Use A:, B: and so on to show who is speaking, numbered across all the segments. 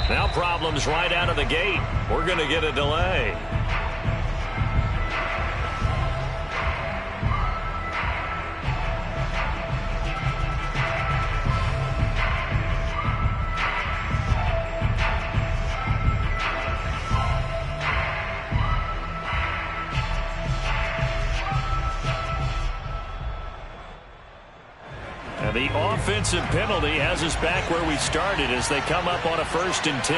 A: Now problems right out of the gate. We're going to get a delay. And the offensive penalty has us back where we started as they come up on a 1st and 10.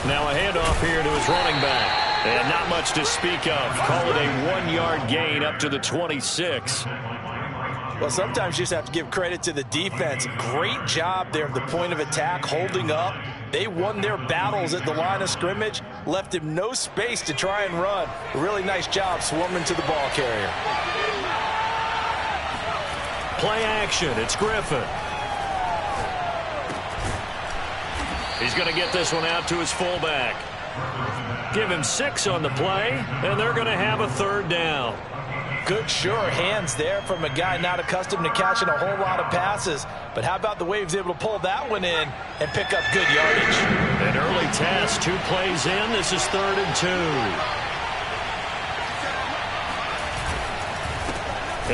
A: Now a handoff here to his running back. And not much to speak of. Call it a 1-yard gain up to the 26.
B: Well, sometimes you just have to give credit to the defense. Great job there at the point of attack, holding up. They won their battles at the line of scrimmage, left him no space to try and run. A really nice job swarming to the ball carrier.
A: Play action. It's Griffin. He's going to get this one out to his fullback. Give him 6 on the play, and they're going to have a 3rd down.
B: Good, sure hands there from a guy not accustomed to catching a whole lot of passes. But how about the way he was able to pull that one in and pick up good yardage?
A: An early test, 2 plays in. This is 3rd and 2.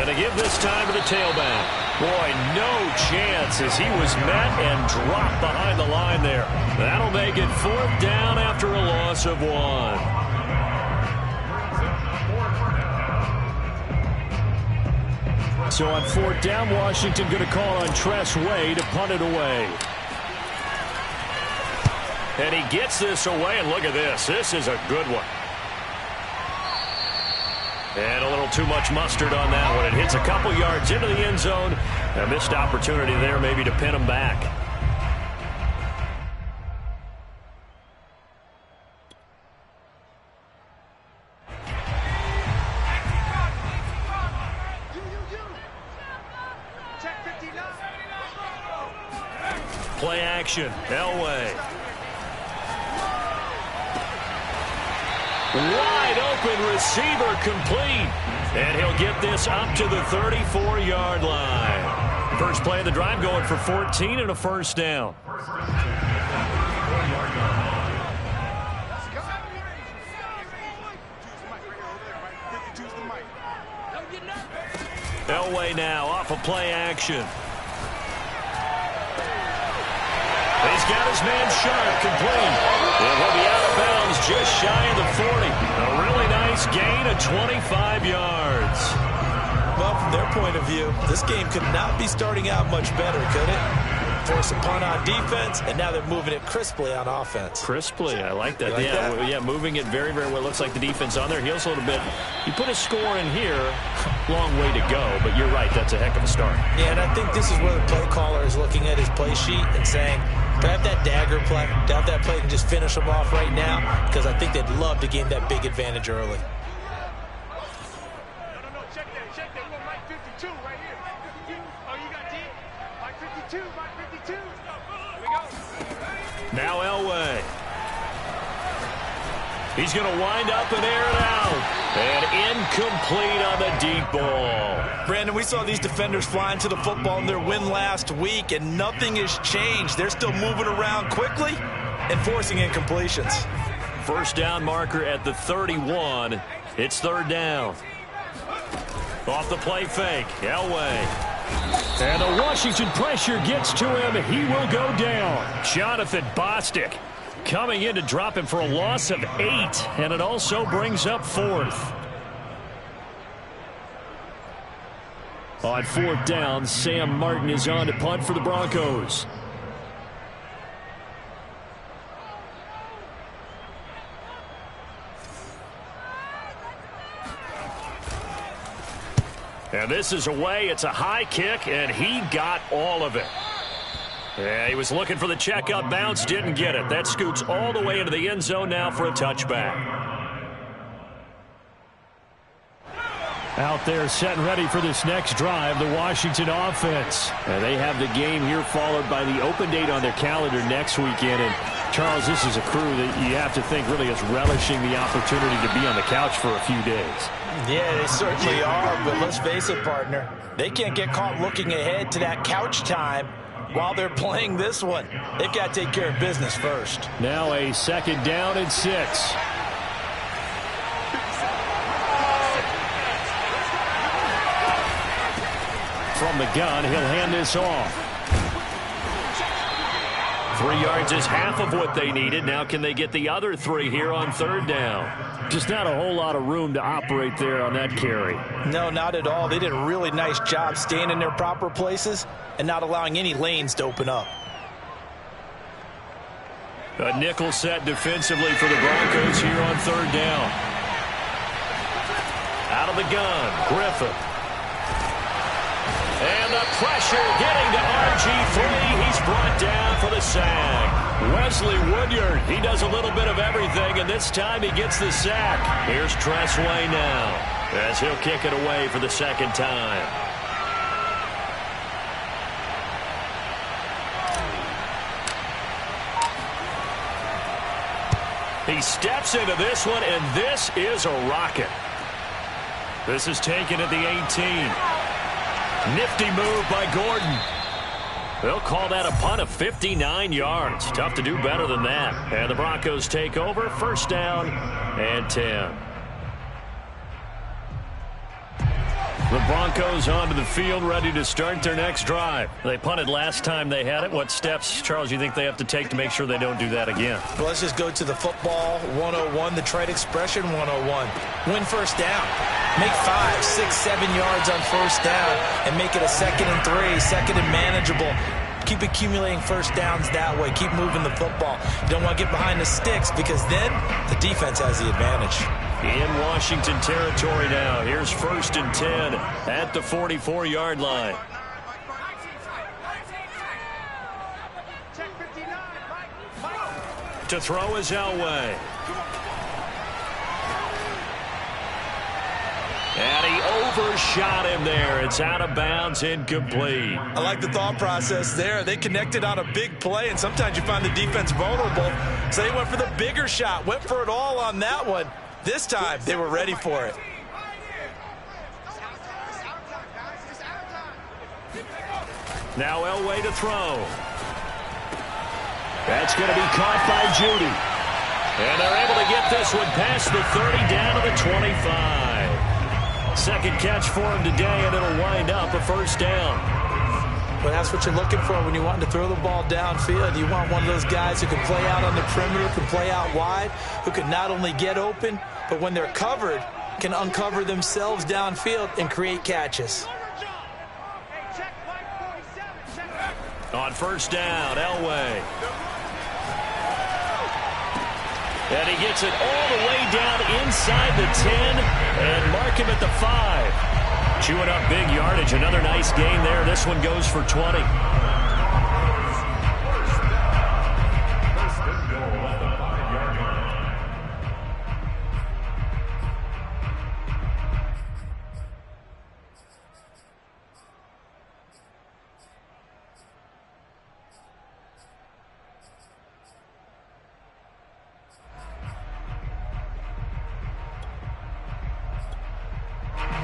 A: And to give this time to the tailback. Boy, no chance as he was met and dropped behind the line there. That'll make it 4th down after a loss of 1. So on 4th down, Washington going to call on Tress Way to punt it away. And he gets this away, and look at this. This is a good one. And a little too much mustard on that one. It hits a couple yards into the end zone. A missed opportunity there maybe to pin him back. Play action. Elway. Wide open receiver complete. And he'll get this up to the 34-yard line. First play of the drive going for 14 and a 1st down. Elway now off of play action. He's got his man Sharp complete. And he'll be out of bounds just shy of the 40. A really nice gain of 25 yards.
B: Well, from their point of view, this game could not be starting out much better, could it? Force a punt on defense, and now they're moving it crisply on offense.
A: Crisply, I like that.
B: Like
A: yeah,
B: that?
A: Yeah, moving it very, very well. Looks like the defense on their heels a little bit. You put a score in here, long way to go, but you're right, that's a heck of a start.
B: Yeah, and I think this is where the play caller is looking at his play sheet and saying, grab that dagger play, grab that play and just finish them off right now, because I think they'd love to gain that big advantage early.
C: No, check that. We want Mike 52 right here. Oh, you got D? Mike 52. Here we go.
A: Now Elway. He's going to wind up and air it out. And incomplete on the deep ball.
B: Brandon, we saw these defenders flying to the football in their win last week, and nothing has changed. They're still moving around quickly and forcing incompletions.
A: 1st down marker at the 31. It's 3rd down. Off the play fake, Elway. And the Washington pressure gets to him. He will go down. Jonathan Bostic coming in to drop him for a loss of 8. And it also brings up 4th. On 4th down, Sam Martin is on to punt for the Broncos. And this is away. It's a high kick, and he got all of it. Yeah, he was looking for the check-up bounce, didn't get it. That scoots all the way into the end zone now for a touchback. Out there set and ready for this next drive, the Washington offense. And they have the game here followed by the open date on their calendar next weekend. And Charles, this is a crew that you have to think really is relishing the opportunity to be on the couch for a few days.
B: Yeah, they certainly are, but let's face it, partner. They can't get caught looking ahead to that couch time while they're playing this one. They've got to take care of business first.
A: Now a 2nd down and 6. From the gun, he'll hand this off. 3 yards is half of what they needed. Now can they get the other 3 here on 3rd down? Just not a whole lot of room to operate there on that carry.
B: No, not at all. They did a really nice job staying in their proper places and not allowing any lanes to open up.
A: A nickel set defensively for the Broncos here on 3rd down. Out of the gun, Griffin. And the pressure getting to RG3. He's brought down for the sack. Wesley Woodyard, he does a little bit of everything, and this time he gets the sack. Here's Tressway now as he'll kick it away for the 2nd time. He steps into this one, and this is a rocket. This is taken at the 18. Nifty move by Gordon. They'll call that a punt of 59 yards. Tough to do better than that. And the Broncos take over. 1st down and 10. The Broncos onto the field, ready to start their next drive. They punted last time they had it. What steps, Charles, you think they have to take to make sure they don't do that again?
B: Well, let's just go to the football 101, the trade expression 101. Win 1st down. Make 5, 6, 7 yards on 1st down and make it a 2nd and 3, 2nd and manageable. Keep accumulating 1st downs that way. Keep moving the football. You don't want to get behind the sticks because then the defense has the advantage.
A: In Washington territory now. Here's 1st and 10 at the 44-yard line. To throw is Elway. And he overshot him there. It's out of bounds, incomplete.
B: I like the thought process there. They connected on a big play, and sometimes you find the defense vulnerable. So they went for the bigger shot, went for it all on that one. This time, they were ready for it.
A: Now Elway to throw. That's going to be caught by Judy. And they're able to get this one past the 30 down to the 25. 2nd catch for him today, and it'll wind up a 1st down.
B: Well, that's what you're looking for when you want to throw the ball downfield. You want one of those guys who can play out on the perimeter, can play out wide, who can not only get open, but when they're covered, can uncover themselves downfield and create catches.
A: On 1st down, Elway. And he gets it all the way down inside the 10 and mark him at the 5. Chewing up big yardage. Another nice gain there. This one goes for 20.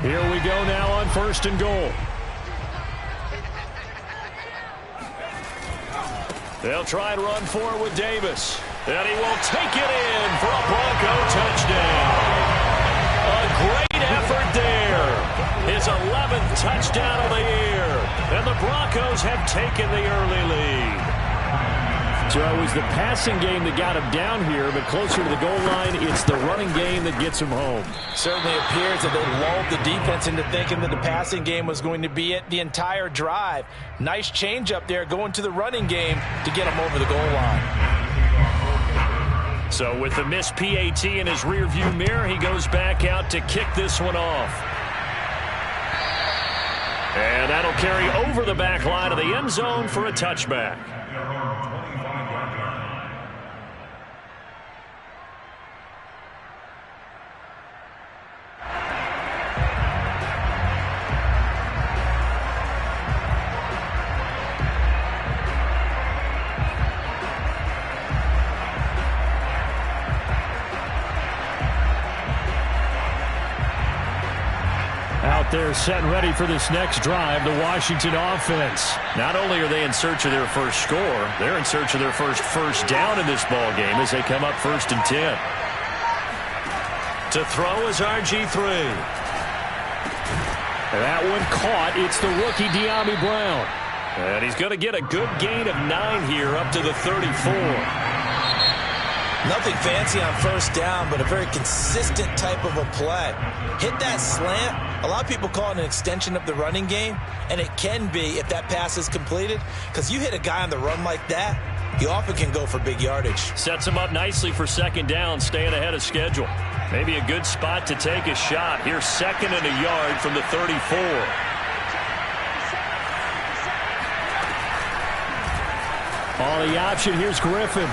A: Here we go now on 1st and goal. They'll try and run forward with Davis. And he will take it in for a Bronco touchdown. A great effort there. His 11th touchdown of the year. And the Broncos have taken the early lead. So it was the passing game that got him down here, but closer to the goal line, it's the running game that gets him home.
B: Certainly appears that they lulled the defense into thinking that the passing game was going to be it the entire drive. Nice change up there going to the running game to get him over the goal line.
A: So with the missed PAT in his rearview mirror, he goes back out to kick this one off. And that'll carry over the back line of the end zone for a touchback. They're set and ready for this next drive, the Washington offense. Not only are they in search of their first score, they're in search of their first down in this ball game as they come up 1st and 10. To throw is RG3. That one caught. It's the rookie DaMobb Brown. And he's going to get a good gain of 9 here up to the 34.
B: Nothing fancy on first down, but a very consistent type of a play. Hit that slant. A lot of people call it an extension of the running game, and it can be if that pass is completed, because you hit a guy on the run like that, he often can go for big yardage.
A: Sets him up nicely for 2nd down, staying ahead of schedule. Maybe a good spot to take a shot. Here's 2nd and a yard from the 34. On the option, here's Griffin.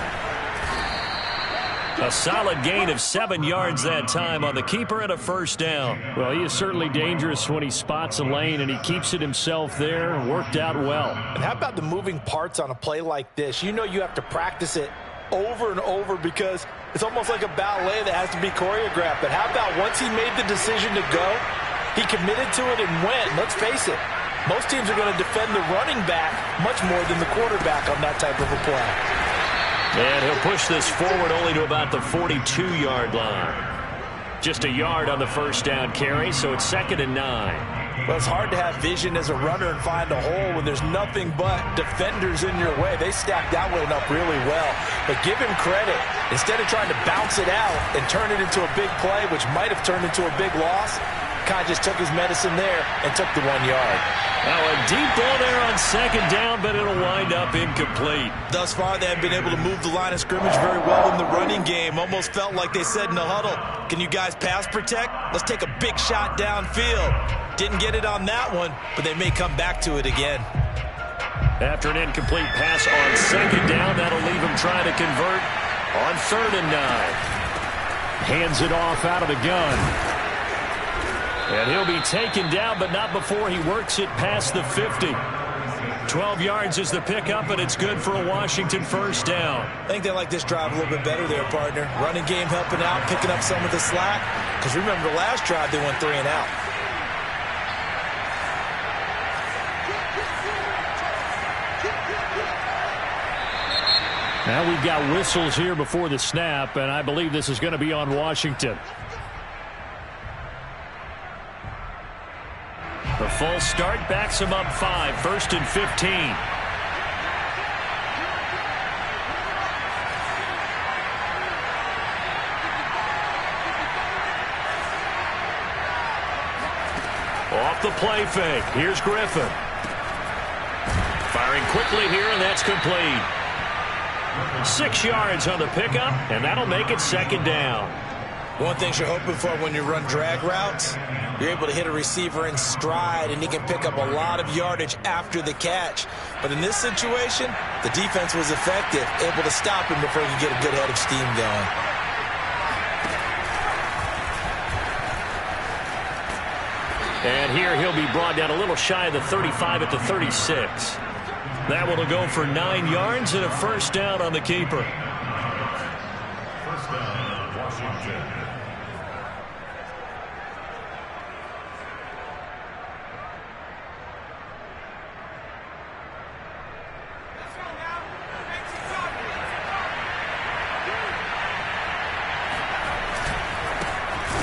A: A solid gain of 7 yards that time on the keeper and a 1st down. Well, he is certainly dangerous when he spots a lane, and he keeps it himself there. Worked out well.
B: And how about the moving parts on a play like this? You know you have to practice it over and over because it's almost like a ballet that has to be choreographed. But how about once he made the decision to go, he committed to it and went. Let's face it, most teams are going to defend the running back much more than the quarterback on that type of a play.
A: And he'll push this forward only to about the 42-yard line. Just a yard on the 1st down carry, so it's 2nd and 9.
B: Well, it's hard to have vision as a runner and find a hole when there's nothing but defenders in your way. They stacked that one up really well. But give him credit. Instead of trying to bounce it out and turn it into a big play, which might have turned into a big loss, Kai just took his medicine there and took the 1 yard.
A: Now a deep ball there on 2nd down, but it'll wind up incomplete.
B: Thus far, they have been able to move the line of scrimmage very well in the running game. Almost felt like they said in the huddle, can you guys pass protect? Let's take a big shot downfield. Didn't get it on that one, but they may come back to it again.
A: After an incomplete pass on 2nd down, that'll leave him trying to convert on 3rd and 9. Hands it off out of the gun. And he'll be taken down, but not before he works it past the 50. 12 yards is the pickup, and it's good for a Washington 1st down.
B: I think they like this drive a little bit better there, partner. Running game helping out, picking up some of the slack. Because remember, the last drive, they went 3 and out.
A: Now we've got whistles here before the snap, and I believe this is going to be on Washington. The full start backs him up 5, 1st and 15. Off the play fake. Here's Griffin. Firing quickly here, and that's complete. 6 yards on the pickup, and that'll make it 2nd down.
B: One thing you're hoping for when you run drag routes, you're able to hit a receiver in stride, and he can pick up a lot of yardage after the catch. But in this situation, the defense was effective, able to stop him before he could get a good head of steam going.
A: And here he'll be brought down a little shy of the 35 at the 36. That one will go for 9 yards and a 1st down on the keeper.
D: 1st down, Washington.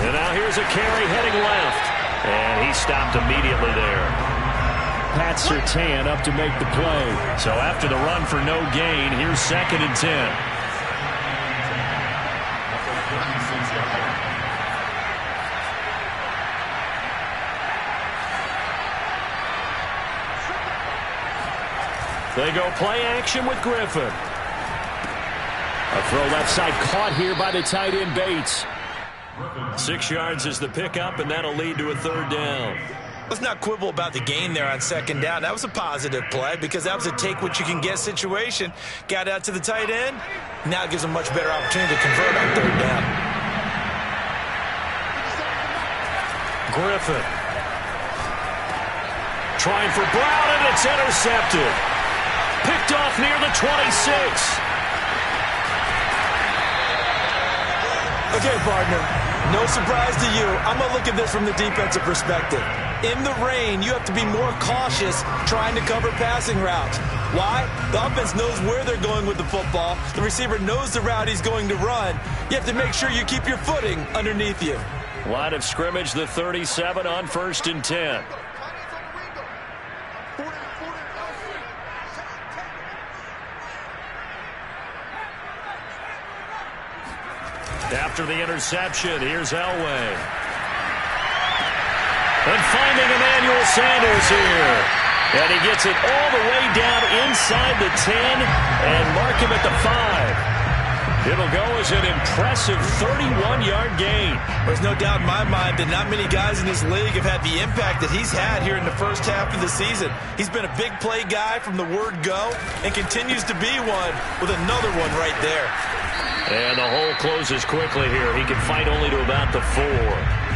A: And now here's a carry heading left. And he stopped immediately there. Pat Surtain up to make the play. So after the run for no gain, here's 2nd and 10. They go play action with Griffin. A throw left side caught here by the tight end Bates. 6 yards is the pickup, and that'll lead to a 3rd down.
B: Let's not quibble about the gain there on 2nd down. That was a positive play because that was a take-what-you-can-get situation. Got out to the tight end. Now it gives them a much better opportunity to convert on 3rd down.
A: Griffin. Trying for Brown, and it's intercepted. Picked off near the 26.
B: Okay, partner, no surprise to you. I'm going to look at this from the defensive perspective. In the rain, you have to be more cautious trying to cover passing routes. Why? The offense knows where they're going with the football. The receiver knows the route he's going to run. You have to make sure you keep your footing underneath you.
A: Line of scrimmage, the 37 on 1st and 10. After the interception, here's Elway. And finding Emmanuel Sanders here. And he gets it all the way down inside the 10 and mark him at the 5. It'll go as an impressive 31-yard gain.
B: There's no doubt in my mind that not many guys in this league have had the impact that he's had here in the first half of the season. He's been a big play guy from the word go and continues to be one with another one right there.
A: And the hole closes quickly here. He can fight only to about the 4.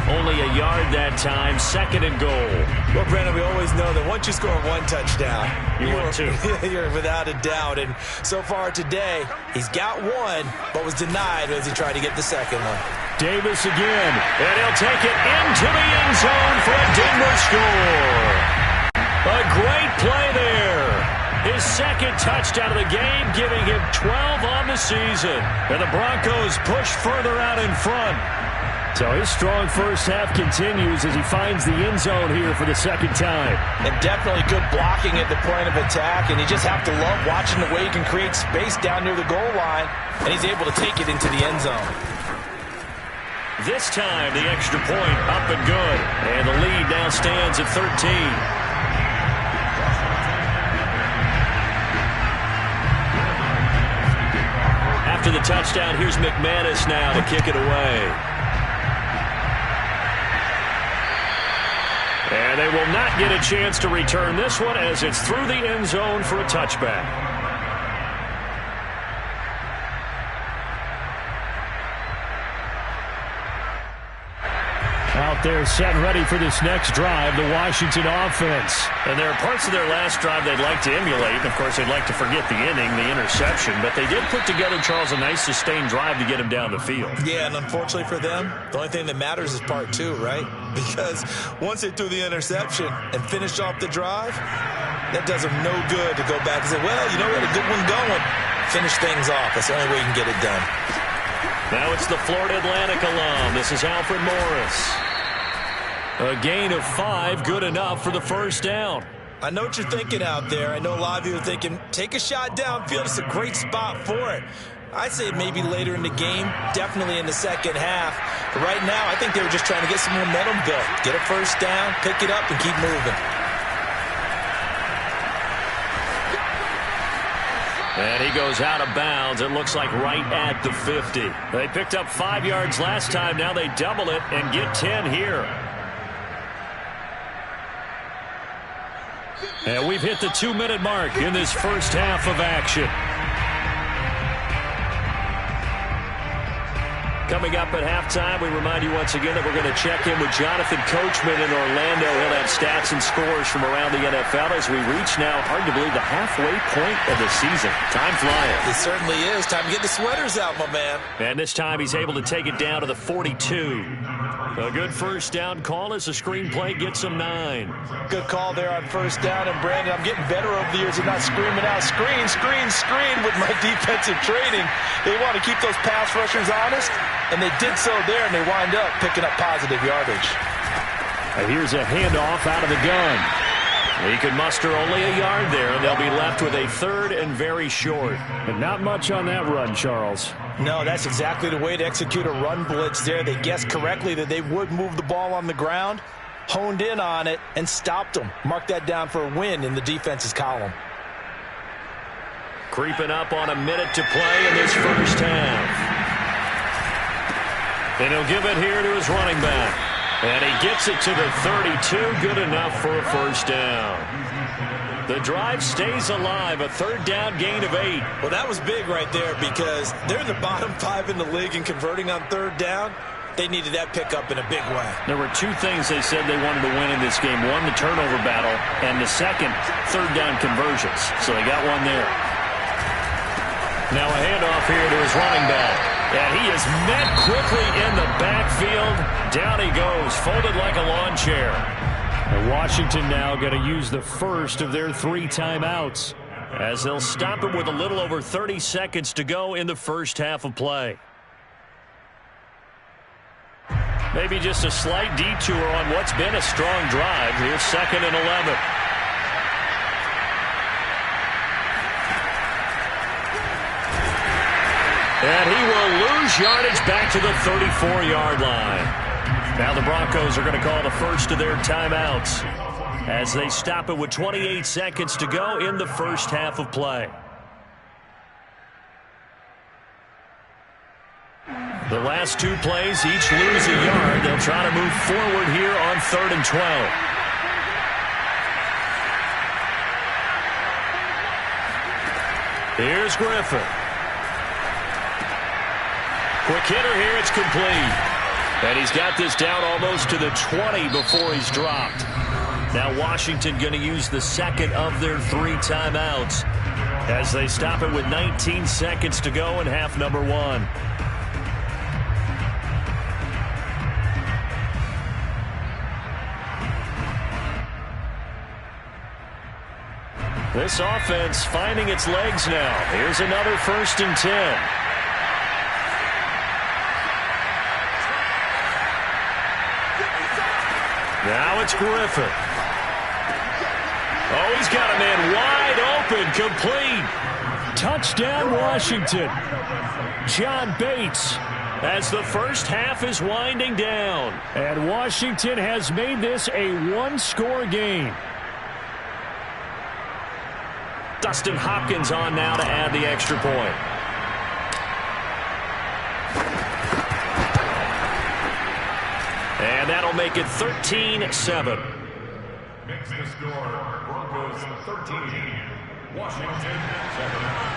A: Only a yard that time, 2nd and goal.
B: Well, Brandon, we always know that once you score one touchdown,
A: you're 2.
B: You're without a doubt. And so far today, he's got one, but was denied as he tried to get the second one.
A: Davis again, and he'll take it into the end zone for a Denver score. A great play there. His 2nd touchdown of the game, giving him 12 on the season. And the Broncos push further out in front. So his strong first half continues as he finds the end zone here for the 2nd time.
B: And definitely good blocking at the point of attack. And you just have to love watching the way he can create space down near the goal line. And he's able to take it into the end zone.
A: This time, the extra point up and good. And the lead now stands at 13. After the touchdown, here's McManus now to kick it away. And they will not get a chance to return this one as it's through the end zone for a touchback. Out there set and ready for this next drive, the Washington offense. And there are parts of their last drive they'd like to emulate. Of course, they'd like to forget the inning, the interception. But they did put together, Charles, a nice sustained drive to get him down the field.
B: Yeah, and unfortunately for them, the only thing that matters is part 2, right? Because once they threw the interception and finished off the drive, that does them no good to go back and say, well, you know, we had a good one going. Finish things off. That's the only way you can get it done.
A: Now it's the Florida Atlantic alum. This is Alfred Morris. A gain of 5, good enough for the first down.
B: I know what you're thinking out there. I know a lot of you are thinking, take a shot downfield. It's a great spot for it. I'd say maybe later in the game, definitely in the second half. But right now, I think they were just trying to get some momentum built. Get a first down, pick it up, and keep moving.
A: And he goes out of bounds. It looks like right at the 50. They picked up 5 yards last time. Now they double it and get 10 here. And we've hit the 2-minute mark in this first half of action. Coming up at halftime, we remind you once again that we're going to check in with Jonathan Coachman in Orlando. He'll have stats and scores from around the NFL as we reach now, hard to believe, the halfway point of the season. Time flying.
B: It certainly is. Time to get the sweaters out, my man.
A: And this time he's able to take it down to the 42. A good first down call as the screenplay gets him 9.
B: Good call there on first down. And, Brandon, I'm getting better over the years of not screaming out, screen, screen, screen with my defensive training. They want to keep those pass rushers honest, and they did so there, and they wind up picking up positive yardage.
A: And here's a handoff out of the gun. He could muster only a yard there, and they'll be left with a 3rd and very short. And not much on that run, Charles.
B: No, that's exactly the way to execute a run blitz there. They guessed correctly that they would move the ball on the ground, honed in on it, and stopped them. Mark that down for a win in the defense's column.
A: Creeping up on a minute to play in this first half. And he'll give it here to his running back. And he gets it to the 32, good enough for a first down. The drive stays alive, a 3rd down gain of 8.
B: Well, that was big right there because they're in the bottom 5 in the league in converting on 3rd down. They needed that pickup in a big way.
A: There were 2 things they said they wanted to win in this game. One, the turnover battle, and the second, 3rd down conversions. So they got one there. Now a handoff here to his running back. And he is met quickly in the backfield. Down he goes, folded like a lawn chair. And Washington now going to use the first of their 3 timeouts, as they'll stop it with a little over 30 seconds to go in the first half of play. Maybe just a slight detour on what's been a strong drive. Here's 2nd and 11. And he will lose yardage back to the 34-yard line. Now the Broncos are going to call the first of their timeouts as they stop it with 28 seconds to go in the first half of play. The last 2 plays each lose a yard. They'll try to move forward here on 3rd and 12. Here's Griffin. Quick hitter here, it's complete. And he's got this down almost to the 20 before he's dropped. Now Washington going to use the second of their 3 timeouts as they stop it with 19 seconds to go in half number 1. This offense finding its legs now. Here's another 1st and 10. Now it's Griffin. Oh, he's got a man wide open, complete. Touchdown, Washington. John Bates, as the first half is winding down. And Washington has made this a 1-score game. Dustin Hopkins on now to add the extra point. And that'll make it 13-7.
D: Makes the score Broncos 13, Washington 7.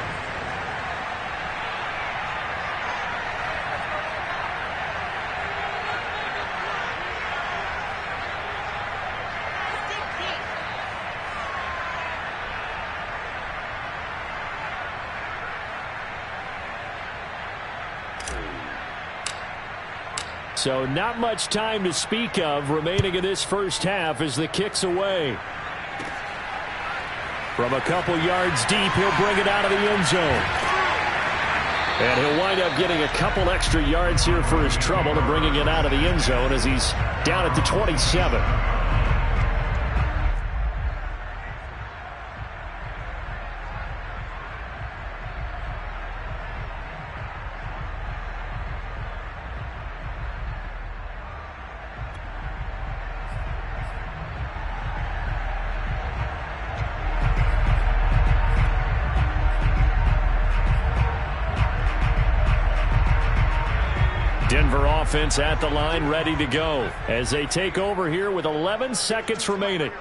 A: So not much time to speak of remaining in this first half as the kick's away. From a couple yards deep, he'll bring it out of the end zone. And he'll wind up getting a couple extra yards here for his trouble to bringing it out of the end zone as he's down at the 27. Denver offense at the line, ready to go as they take over here with 11 seconds remaining.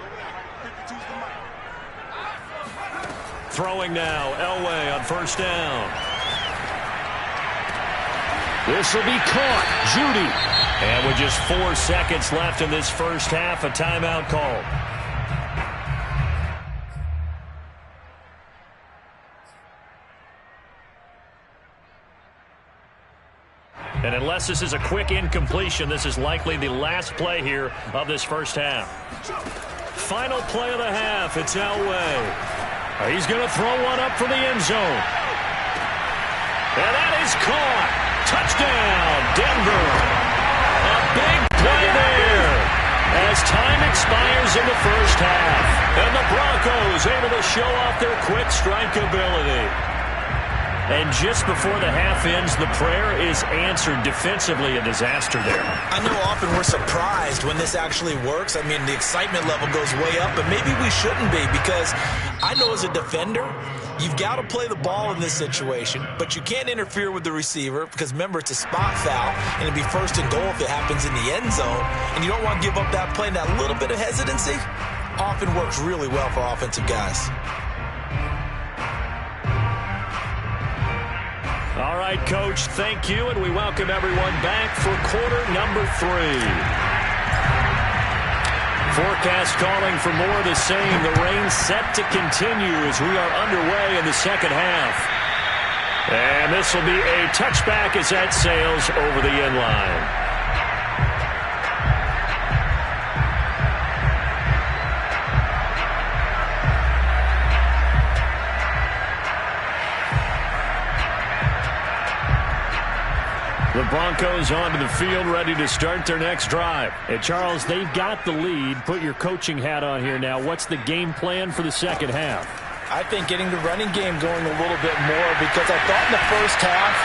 A: Throwing now, Elway on 1st down. This will be caught. Judy. And with just 4 seconds left in this first half, a timeout call. And unless this is a quick incompletion, this is likely the last play here of this first half. Final play of the half, it's Elway. He's going to throw one up for the end zone. And that is caught. Touchdown, Denver. A big play there as time expires in the first half. And the Broncos able to show off their quick strike ability. And just before the half ends, the prayer is answered. Defensively, a disaster there.
B: I know often we're surprised when this actually works. I mean, the excitement level goes way up, but maybe we shouldn't be, because I know as a defender, you've got to play the ball in this situation, but you can't interfere with the receiver because, remember, it's a spot foul, and it'd be 1st and goal if it happens in the end zone, and you don't want to give up that play. And that little bit of hesitancy often works really well for offensive guys.
A: All right, Coach, thank you, and we welcome everyone back for quarter number 3. Forecast calling for more of the same. The rain set to continue as we are underway in the second half. And this will be a touchback as that sails over the end line. The Broncos onto the field, ready to start their next drive. And Charles, they've got the lead. Put your coaching hat on here now. What's the game plan for the second half?
B: I think getting the running game going a little bit more, because I thought in the first half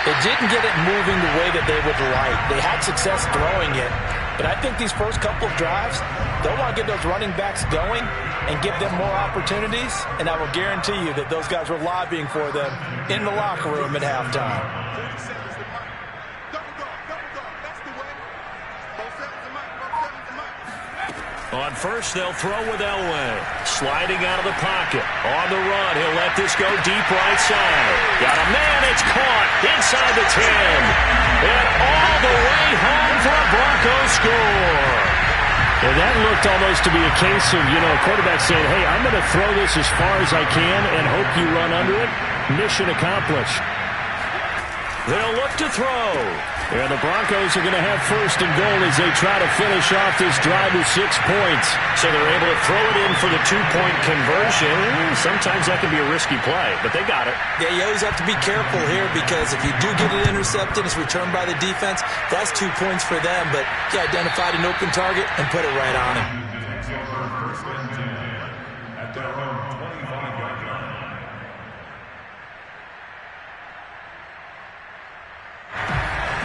B: they didn't get it moving the way that they would like. They had success throwing it, but I think these first couple of drives, they'll want to get those running backs going and give them more opportunities, and I will guarantee you that those guys were lobbying for them in the locker room at halftime.
A: On first, they'll throw with Elway. Sliding out of the pocket. On the run, he'll let this go deep right side. Got a man, it's caught inside the 10. And all the way home for a Broncos score. And that looked almost to be a case of, a quarterback saying, hey, I'm going to throw this as far as I can and hope you run under it. Mission accomplished. They'll look to throw. And the Broncos are going to have first and goal as they try to finish off this drive with 6 points. So they're able to throw it in for the 2-point conversion. Sometimes that can be a risky play, but they got it.
B: Yeah, you always have to be careful here, because if you do get it intercepted, it's returned by the defense, that's 2 points for them. But he identified an open target and put it right on him.
D: At their own 25-yard line.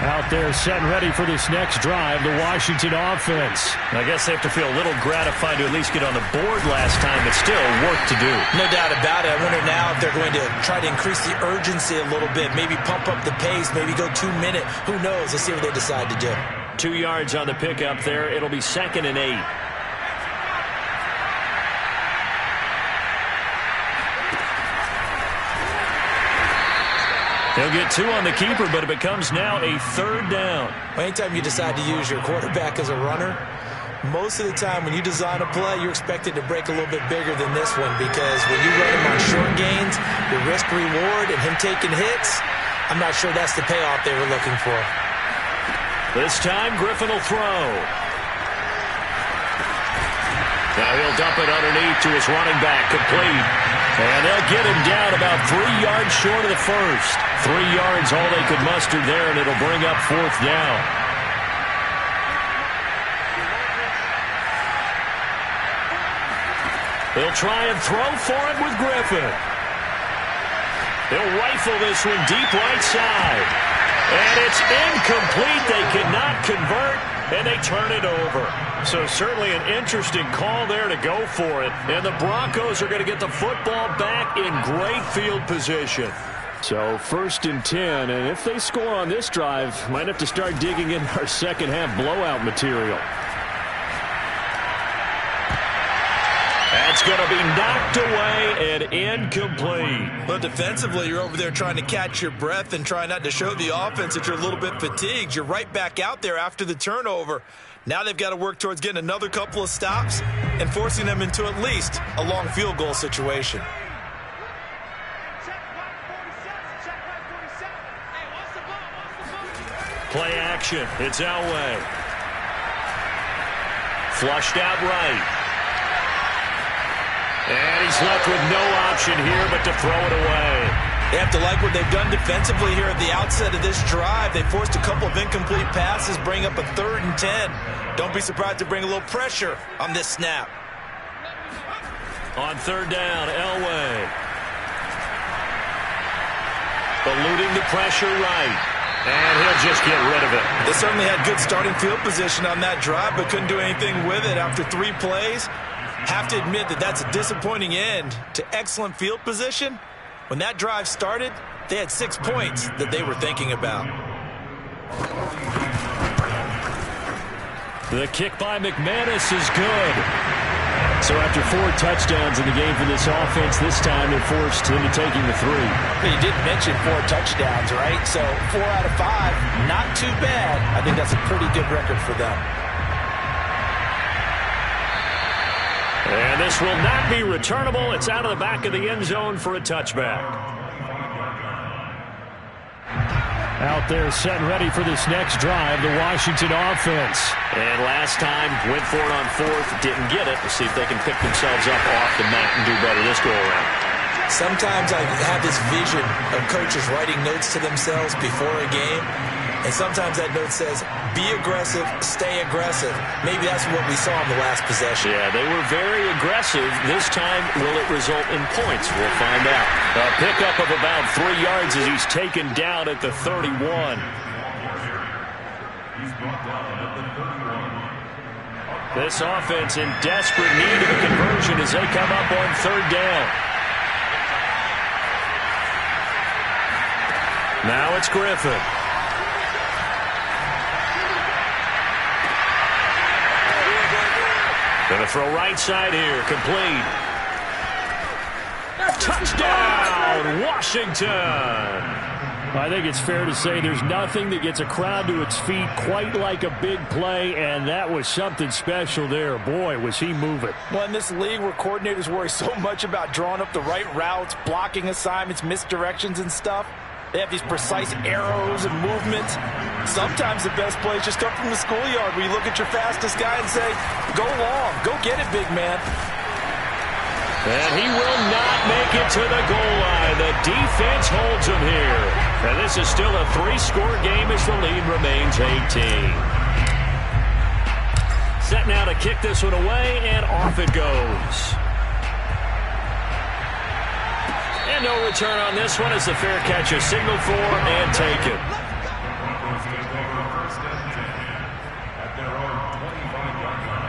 A: Out there set and ready for this next drive, the Washington offense. I guess they have to feel a little gratified to at least get on the board last time, but still work to do.
B: No doubt about it. I wonder now if they're going to try to increase the urgency a little bit, maybe pump up the pace, maybe go 2-minute. Who knows? Let's see what they decide to do.
A: 2 yards on the pickup there. It'll be 2nd and 8. He'll get 2 on the keeper, but it becomes now a 3rd down.
B: Anytime you decide to use your quarterback as a runner, most of the time when you design a play, you're expected to break a little bit bigger than this one, because when you run him on short gains, your risk-reward and him taking hits, I'm not sure that's the payoff they were looking for.
A: This time, Griffin will throw. Now he'll dump it underneath to his running back, complete. And they'll get him down about 3 yards short of the first. 3 yards, all they could muster there, and it'll bring up 4th down. They'll try and throw for it with Griffin. They'll rifle this one deep right side. And it's incomplete. They cannot convert, and they turn it over. So certainly an interesting call there to go for it. And the Broncos are going to get the football back in great field position. So 1st and 10, and if they score on this drive, might have to start digging in our second half blowout material. That's going to be knocked away and incomplete.
B: Well, defensively, you're over there trying to catch your breath and try not to show the offense that you're a little bit fatigued. You're right back out there after the turnover. Now they've got to work towards getting another couple of stops and forcing them into at least a long field goal situation.
A: Play action. It's Elway. Flushed out right. And he's left with no option here but to throw it away.
B: They have to like what they've done defensively here at the outset of this drive. They forced a couple of incomplete passes, bring up a 3rd and 10. Don't be surprised to bring a little pressure on this snap.
A: On 3rd down, Elway. Eluding the pressure right. And he'll just get rid of it.
B: They certainly had good starting field position on that drive, but couldn't do anything with it after 3 plays. Have to admit that that's a disappointing end to excellent field position. When that drive started, they had 6 points that they were thinking about.
A: The kick by McManus is good. So after 4 touchdowns in the game for this offense, this time they're forced into taking the 3.
B: You did mention 4 touchdowns, right? So 4 out of 5, not too bad. I think that's a pretty good record for them.
A: And this will not be returnable. It's out of the back of the end zone for a touchback. Out there set and ready for this next drive, the Washington offense. And last time, went for it on 4th, didn't get it. We'll see if they can pick themselves up off the mat and do better this go-around.
B: Sometimes I have this vision of coaches writing notes to themselves before a game. And sometimes that note says, be aggressive, stay aggressive. Maybe that's what we saw in the last possession.
A: Yeah, they were very aggressive. This time, will it result in points? We'll find out. A pickup of about 3 yards as he's taken down at the 31.
D: He's brought down at the 31.
A: This offense in desperate need of a conversion as they come up on 3rd down. Now it's Griffin. Going to throw right side here. Complete. Touchdown, Washington. I think it's fair to say there's nothing that gets a crowd to its feet quite like a big play, and that was something special there. Boy, was he moving.
B: Well, in this league where coordinators worry so much about drawing up the right routes, blocking assignments, misdirections and stuff, they have these precise arrows and movements. Sometimes the best plays just come from the schoolyard where you look at your fastest guy and say, go long, go get it, big man.
A: And he will not make it to the goal line. The defense holds him here. And this is still a 3-score game as the lead remains 18. Set now to kick this one away, and off it goes. And no return on this one as the fair catch is signaled for and taken.
D: Broncos take over 1st and 10 at their own 25-yard line.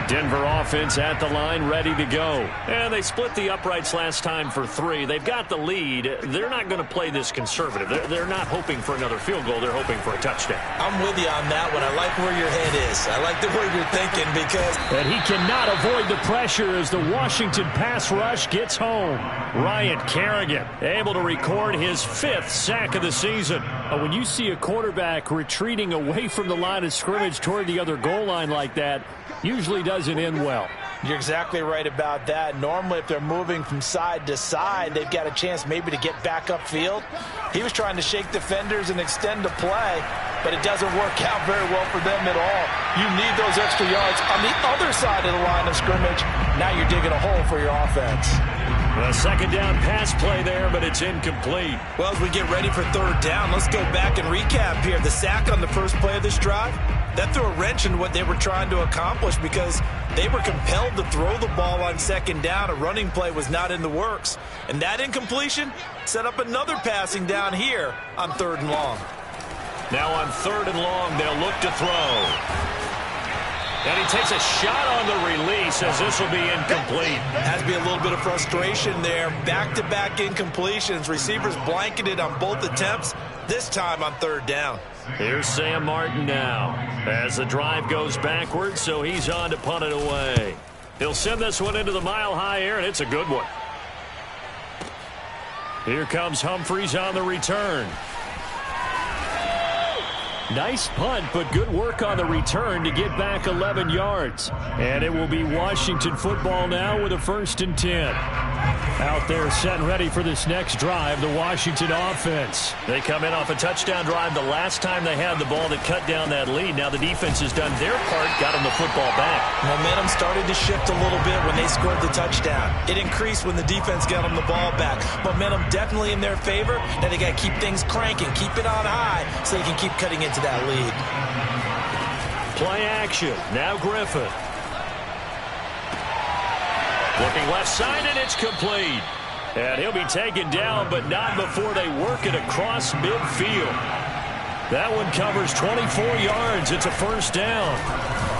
A: Denver offense at the line, ready to go. And they split the uprights last time for 3. They've got the lead. They're not going to play this conservative. They're not hoping for another field goal. They're hoping for a touchdown.
B: I'm with you on that one. I like where your head is. I like the way you're thinking because...
A: And he cannot avoid the pressure as the Washington pass rush gets home. Ryan Kerrigan able to record his 5th sack of the season. When you see a quarterback retreating away from the line of scrimmage toward the other goal line like that, usually doesn't end well.
B: You're exactly right about that. Normally, if they're moving from side to side, they've got a chance maybe to get back upfield. He was trying to shake defenders and extend the play, but it doesn't work out very well for them at all. You need those extra yards on the other side of the line of scrimmage. Now you're digging a hole for your offense.
A: A 2nd down pass play there, but it's incomplete.
B: Well, as we get ready for 3rd down, let's go back and recap here. The sack on the first play of this drive, that threw a wrench in what they were trying to accomplish because they were compelled to throw the ball on 2nd down. A running play was not in the works. And that incompletion set up another passing down here on 3rd and long.
A: Now on 3rd and long, they'll look to throw. And he takes a shot on the release as this will be incomplete.
B: Has to be a little bit of frustration there. Back-to-back incompletions. Receivers blanketed on both attempts, this time on 3rd down.
A: Here's Sam Martin now as the drive goes backwards, so he's on to punt it away. He'll send this one into the mile-high air, and it's a good one. Here comes Humphries on the return. Nice punt, but good work on the return to get back 11 yards. And it will be Washington football now with a 1st and 10. Out there set and ready for this next drive, the Washington offense. They come in off a touchdown drive the last time they had the ball that cut down that lead. Now the defense has done their part, got them the football back.
B: Momentum started to shift a little bit when they scored the touchdown. It increased when the defense got them the ball back. Momentum definitely in their favor. Now they got to keep things cranking, keep it on high so they can keep cutting into that lead.
A: Play action. Now Griffin. Looking left side, and it's complete. And he'll be taken down, but not before they work it across midfield. That one covers 24 yards. It's a 1st down.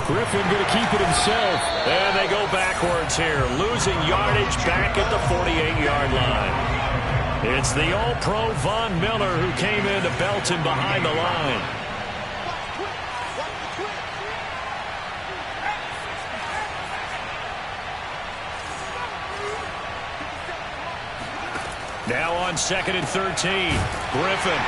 A: Griffin going to keep it himself. And they go backwards here, losing yardage back at the 48-yard line. It's the All-Pro Von Miller who came in to belt him behind the line. Now on 2nd and 13, Griffin.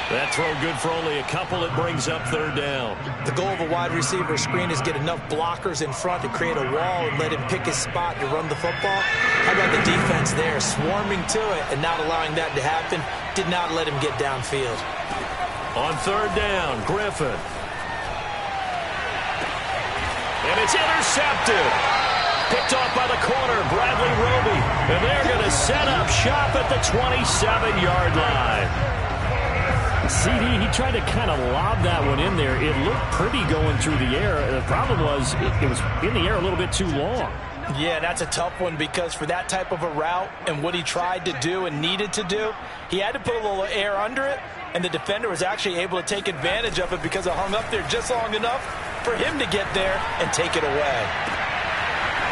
A: That throw good for only a couple. It brings up 3rd down.
B: The goal of a wide receiver screen is get enough blockers in front to create a wall and let him pick his spot to run the football. How about the defense there, swarming to it and not allowing that to happen? Did not let him get downfield.
A: On 3rd down, Griffin. And it's intercepted. Picked picked off by the corner, Bradley Roby. And they're going to set up shop at the 27-yard line. CD, he tried to kind of lob that one in there. It looked pretty going through the air. The problem was it was in the air a little bit too long.
B: Yeah, that's a tough one because for that type of a route and what he tried to do and needed to do, he had to put a little air under it, and the defender was actually able to take advantage of it because it hung up there just long enough for him to get there and take it away.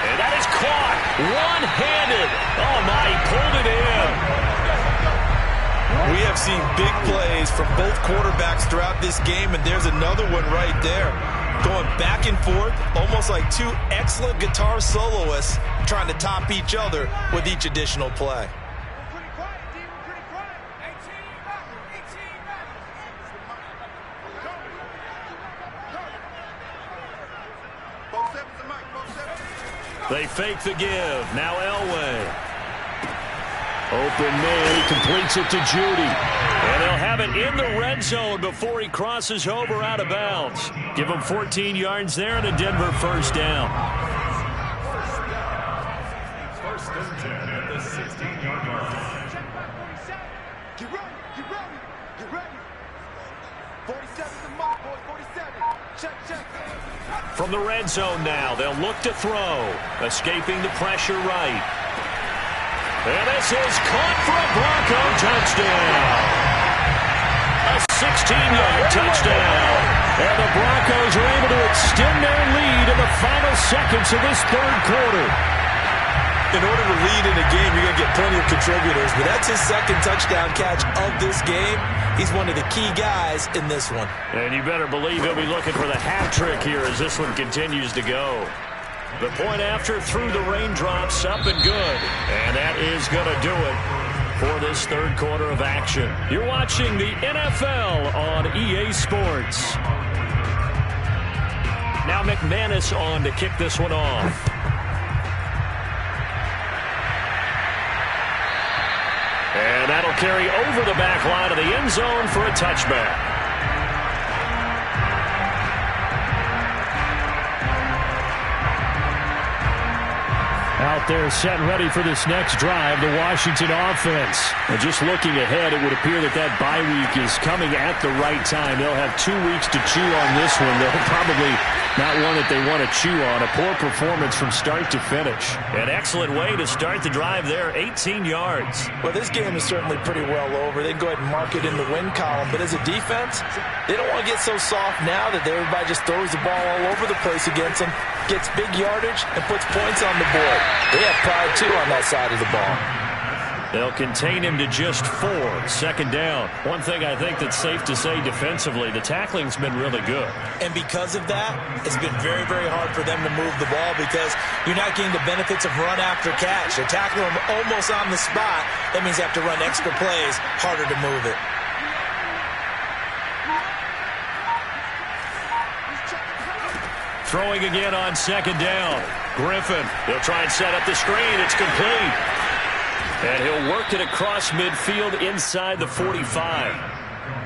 A: And that is caught one-handed. Oh, my, he pulled it in.
E: We have seen big plays from both quarterbacks throughout this game, and there's another one right there. Going back and forth, almost like two excellent guitar soloists trying to top each other with each additional play.
C: Pretty quiet, D. We're pretty quiet. 18 back. 18 back. Both sevens and Mike. Both sevens.
A: They fake the give. Now Elway. Open man, he completes it to Judy. And they'll have it in the red zone before he crosses over out of bounds. Give him 14 yards there and a Denver first down.
D: First and 10 at the 16-yard line.
C: Check back 47. Get ready. Get ready. Get ready. 47 to Mike, boys. 47. Check.
A: From the red zone now, they'll look to throw. Escaping the pressure right. And this is caught for a Bronco touchdown. A 16-yard touchdown. And the Broncos are able to extend their lead in the final seconds of this third quarter.
E: In order to lead in a game, you're going to get plenty of contributors, but that's his second touchdown catch of this game. He's one of the key guys in this one.
A: And you better believe he'll be looking for the hat trick here as this one continues to go. The point after through the raindrops, up and good. And that is going to do it for this third quarter of action. You're watching the NFL on EA Sports. Now McManus on to kick this one off. And that'll carry over the back line of the end zone for a touchback. Out there set and ready for this next drive, the Washington offense. And just looking ahead, it would appear that bye week is coming at the right time. They'll have 2 weeks to chew on this one. They'll probably not one that they want to chew on. A poor performance from start to finish. An excellent way to start the drive there, 18 yards.
B: Well, this game is certainly pretty well over. They can go ahead and mark it in the win column. But as a defense, they don't want to get so soft now that everybody just throws the ball all over the place against them, gets big yardage, and puts points on the board. They have pride, too, on that side of the ball.
A: They'll contain him to just 4. Second down. One thing I think that's safe to say defensively, the tackling's been really good.
B: And because of that, it's been very, very hard for them to move the ball because you're not getting the benefits of run after catch. They're tackling them almost on the spot. That means they have to run extra plays, harder to move it.
A: Throwing again on second down. Griffin, he'll try and set up the screen. It's complete. And he'll work it across midfield inside the 45.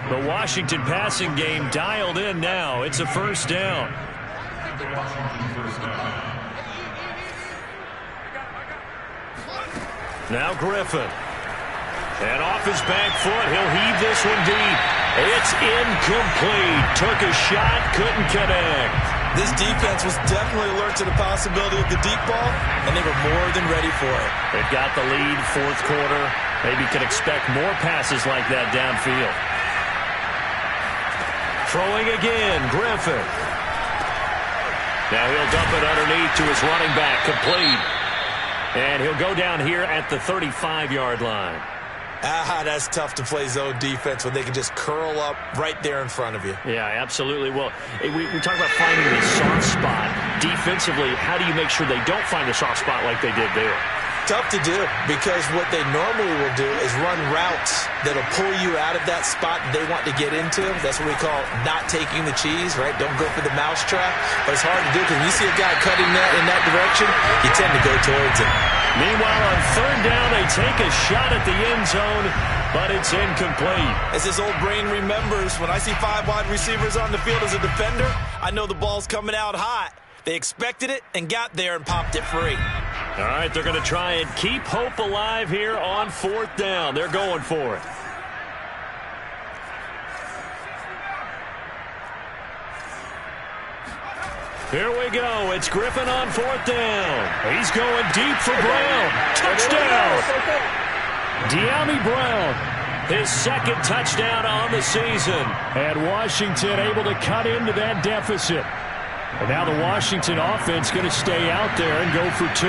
A: The Washington passing game dialed in now. It's a first down. Now Griffin. And off his back foot, he'll heave this one deep. It's incomplete. Took a shot, couldn't connect.
E: This defense was definitely alert to the possibility of the deep ball, and they were more than ready for it.
A: They've got the lead, fourth quarter. Maybe could expect more passes like that downfield. Throwing again, Griffin. Now he'll dump it underneath to his running back, complete. And he'll go down here at the 35-yard line.
B: That's tough to play zone defense when they can just curl up right there in front of you.
A: Yeah, absolutely. Well, we talk about finding the soft spot. Defensively, how do you make sure they don't find a soft spot like they did there?
B: Tough to do because what they normally will do is run routes that'll pull you out of that spot they want to get into. That's what we call not taking the cheese, right? Don't go for the mousetrap. But it's hard to do because when you see a guy cutting that in that direction, you tend to go towards him.
A: Meanwhile, on third down, they take a shot at the end zone, but it's incomplete.
B: As his old brain remembers, when I see 5 wide receivers on the field as a defender, I know the ball's coming out hot.
E: They expected it and got there and popped it free.
A: All right, they're going to try and keep hope alive here on 4th down. They're going for it. Here we go. It's Griffin on 4th down. He's going deep for Brown. Touchdown! DaMobb Brown, his 2nd touchdown on the season. And Washington able to cut into that deficit. And now the Washington offense going to stay out there and go for 2.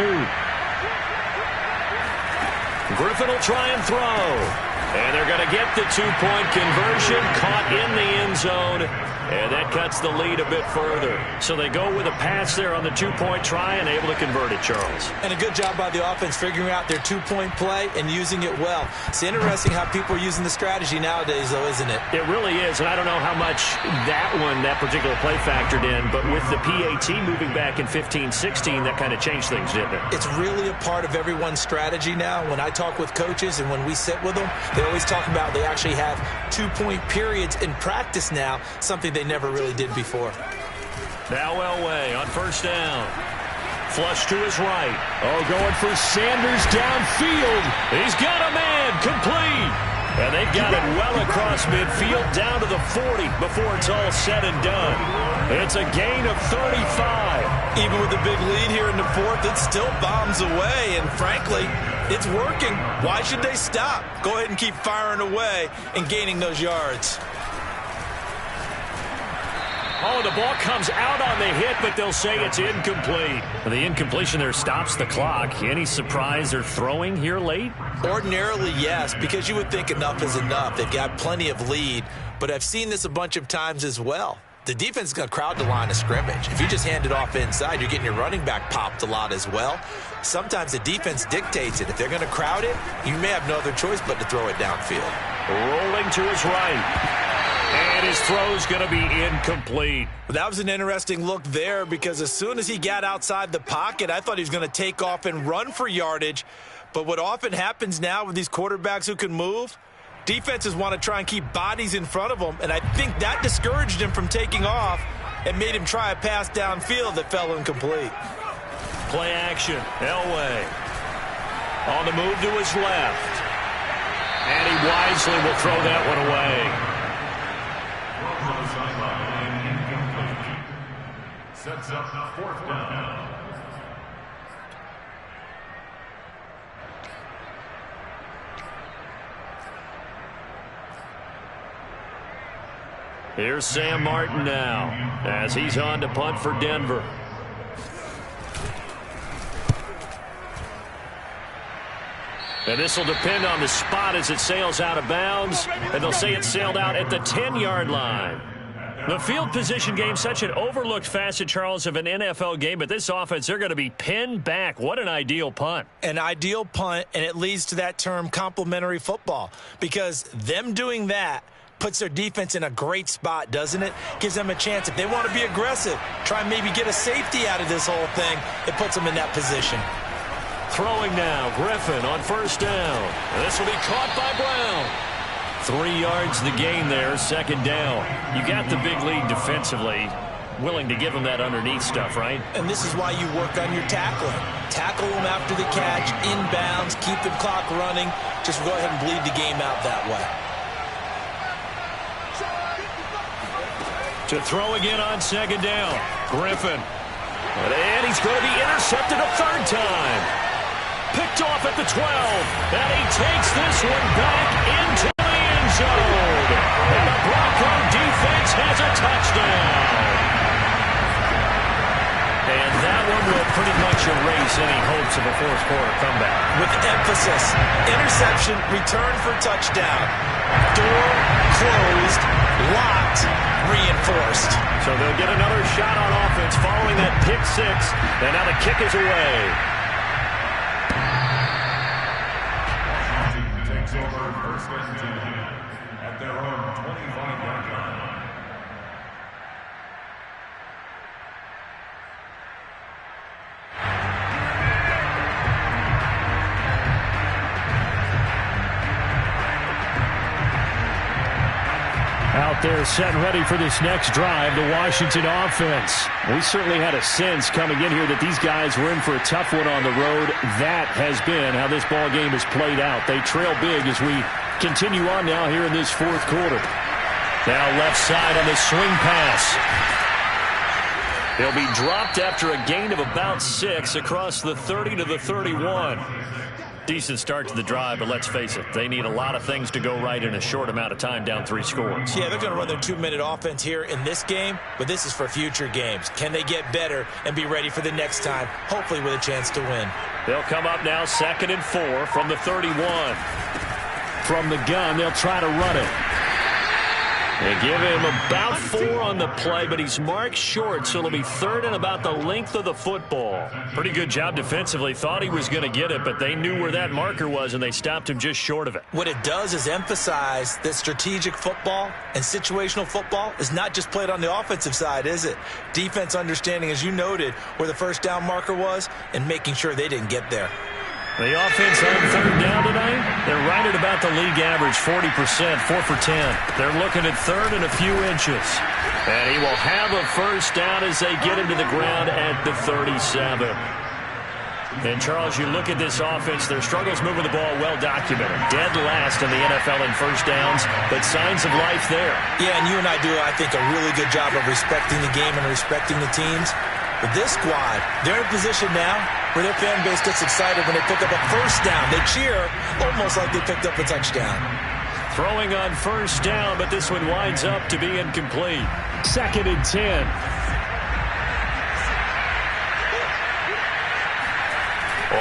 A: Griffin will try and throw. And they're going to get the 2-point conversion, caught in the end zone. And that cuts the lead a bit further. So they go with a pass there on the 2-point try and able to convert it, Charles.
B: And a good job by the offense figuring out their 2-point play and using it well. It's interesting how people are using the strategy nowadays, though, isn't it?
A: It really is, and I don't know how much that particular play factored in, but with the PAT moving back in 15-16, that kind of changed things, didn't it?
B: It's really a part of everyone's strategy now. When I talk with coaches and when we sit with them, they always talk about they actually have 2-point periods in practice now, something they never really did before.
A: Now Elway on 1st down. Flush to his right. Oh, going for Sanders downfield. He's got a man complete. And they've got it well across midfield down to the 40 before it's all said and done. It's a gain of 35.
E: Even with the big lead here in the 4th, it still bombs away. And frankly, it's working. Why should they stop? Go ahead and keep firing away and gaining those yards.
A: Oh, the ball comes out on the hit, but they'll say it's incomplete. The incompletion there stops the clock. Any surprise they're throwing here late?
B: Ordinarily, yes, because you would think enough is enough. They've got plenty of lead, but I've seen this a bunch of times as well. The defense is going to crowd the line of scrimmage. If you just hand it off inside, you're getting your running back popped a lot as well. Sometimes the defense dictates it. If they're going to crowd it, you may have no other choice but to throw it downfield.
A: Rolling to his right. And his throw's going to be incomplete.
E: That was an interesting look there because as soon as he got outside the pocket, I thought he was going to take off and run for yardage. But what often happens now with these quarterbacks who can move, defenses want to try and keep bodies in front of them, and I think that discouraged him from taking off and made him try a pass downfield that fell incomplete.
A: Play action. Elway on the move to his left. And he wisely will throw that one away.
D: Sets up 4th down.
A: Here's Sam Martin now as he's on to punt for Denver. And this will depend on the spot as it sails out of bounds. And they'll say it sailed out at the 10-yard line. The field position game, such an overlooked facet, Charles, of an NFL game. But this offense, they're going to be pinned back. What an ideal punt.
B: An ideal punt, and it leads to that term complementary football. Because them doing that puts their defense in a great spot, doesn't it? Gives them a chance. If they want to be aggressive, try and maybe get a safety out of this whole thing, it puts them in that position.
A: Throwing now, Griffin on 1st down. And this will be caught by Brown. 3 yards the gain there, 2nd down. You got the big lead defensively. Willing to give them that underneath stuff, right?
B: And this is why you work on your tackling. Tackle them after the catch, inbounds, keep the clock running. Just go ahead and bleed the game out that way.
A: To throw again on 2nd down. Griffin. And he's going to be intercepted a 3rd time. Picked off at the 12. And he takes this one back into the end zone. And the Bronco defense has a touchdown. And that one will pretty much erase any hopes of a 4th quarter comeback.
E: With emphasis, interception, return for touchdown. Door closed, locked, reinforced.
A: So they'll get another shot on offense following that pick 6. And now the kick is away.
D: Washington takes over 1st and 10 at their own 25-yard line.
A: Out there set and ready for this next drive, the Washington offense. We certainly had a sense coming in here that these guys were in for a tough one on the road. That has been how this ball game has played out. They trail big as we continue on now here in this fourth quarter. Now left side on the swing pass. He'll be dropped after a gain of about 6 across the 30 to the 31. Decent start to the drive, but let's face it, they need a lot of things to go right in a short amount of time, down 3 scores.
B: Yeah, they're going to run their 2-minute offense here in this game, but this is for future games. Can they get better and be ready for the next time, hopefully with a chance to win?
A: They'll come up now 2nd and 4 from the 31. From the gun, they'll try to run it. They give him about 4 on the play, but he's marked short, so it'll be 3rd and about the length of the football. Pretty good job defensively. Thought he was going to get it, but they knew where that marker was, and they stopped him just short of it.
B: What it does is emphasize that strategic football and situational football is not just played on the offensive side, is it? Defense understanding, as you noted, where the first down marker was and making sure they didn't get there.
A: The offense on 3rd down tonight, they're right at about the league average, 40%, 4 for 10. They're looking at 3rd and a few inches. And he will have a first down as they get him to the ground at the 37. And, Charles, you look at this offense, their struggles moving the ball well documented. Dead last in the NFL in first downs, but signs of life there.
B: Yeah, and you and I do, I think, a really good job of respecting the game and respecting the teams. But this squad, they're in a position now where their fan base gets excited when they pick up a first down. They cheer almost like they picked up a touchdown.
A: Throwing on first down, but this one winds up to be incomplete. 2nd and 10.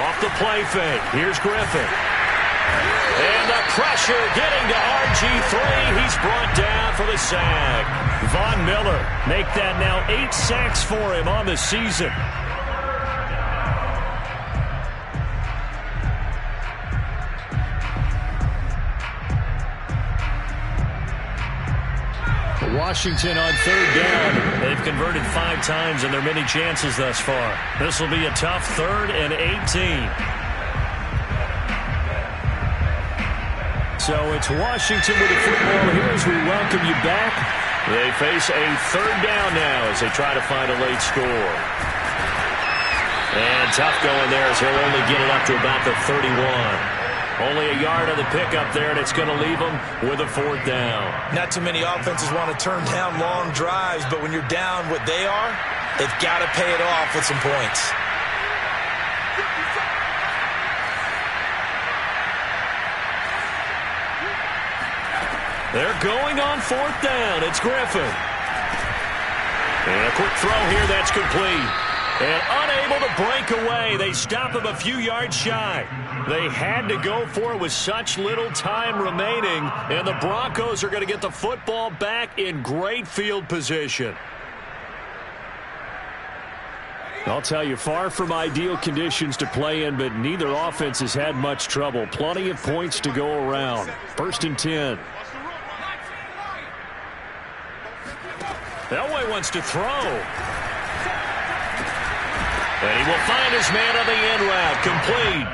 A: Off the play fake. Here's Griffin. And the pressure getting to RG3. He's brought down for the sack. Von Miller make that now 8 sacks for him on the season. Washington on 3rd down. They've converted 5 times in their many chances thus far. This will be a tough 3rd and 18. So it's Washington with the football here as we welcome you back. They face a 3rd down now as they try to find a late score. And tough going there as he'll only get it up to about the 31. Only a yard on the pickup there, and it's going to leave them with a 4th down.
B: Not too many offenses want to turn down long drives, but when you're down what they are, they've got to pay it off with some points.
A: They're going on 4th down. It's Griffin. And a quick throw here that's complete. And unable to break away. They stop him a few yards shy. They had to go for it with such little time remaining. And the Broncos are going to get the football back in great field position. I'll tell you, far from ideal conditions to play in, but neither offense has had much trouble. Plenty of points to go around. 1st and 10. Elway wants to throw. And he will find his man on the end route. Complete.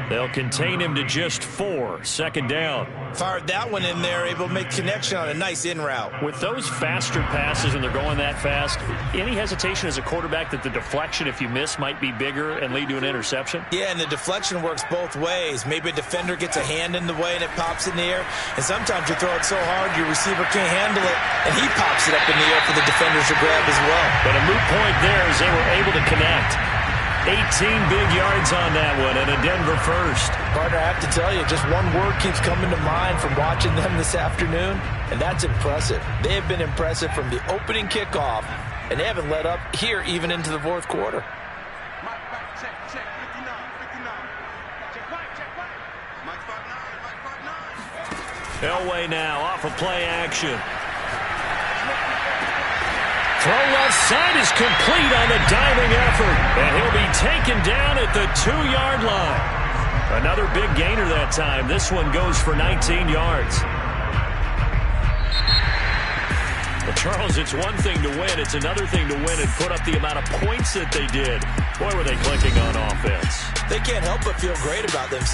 A: They'll contain him to just 4. 2nd down.
B: Fired that one in there, able to make connection on a nice in route.
A: With those faster passes and they're going that fast, any hesitation as a quarterback that the deflection, if you miss, might be bigger and lead to an interception?
B: Yeah, and the deflection works both ways. Maybe a defender gets a hand in the way and it pops in the air. And sometimes you throw it so hard your receiver can't handle it, and he pops it up in the air for the defenders to grab as well.
A: But a moot point there as they were able to connect. 18 big yards on that one, and a Denver first.
B: Partner, I have to tell you, just one word keeps coming to mind from watching them this afternoon, and that's impressive. They have been impressive from the opening kickoff, and they haven't let up here even into the 4th quarter.
C: Check, 59, 59. Check right. Mike 59.
A: Elway now off of play action. Throw left side is complete on the diving effort. And he'll be taken down at the 2-yard line. Another big gainer that time. This one goes for 19 yards. Well, Charles, it's one thing to win. It's another thing to win and put up the amount of points that they did. Boy, were they clicking on offense.
B: They can't help but feel great about themselves.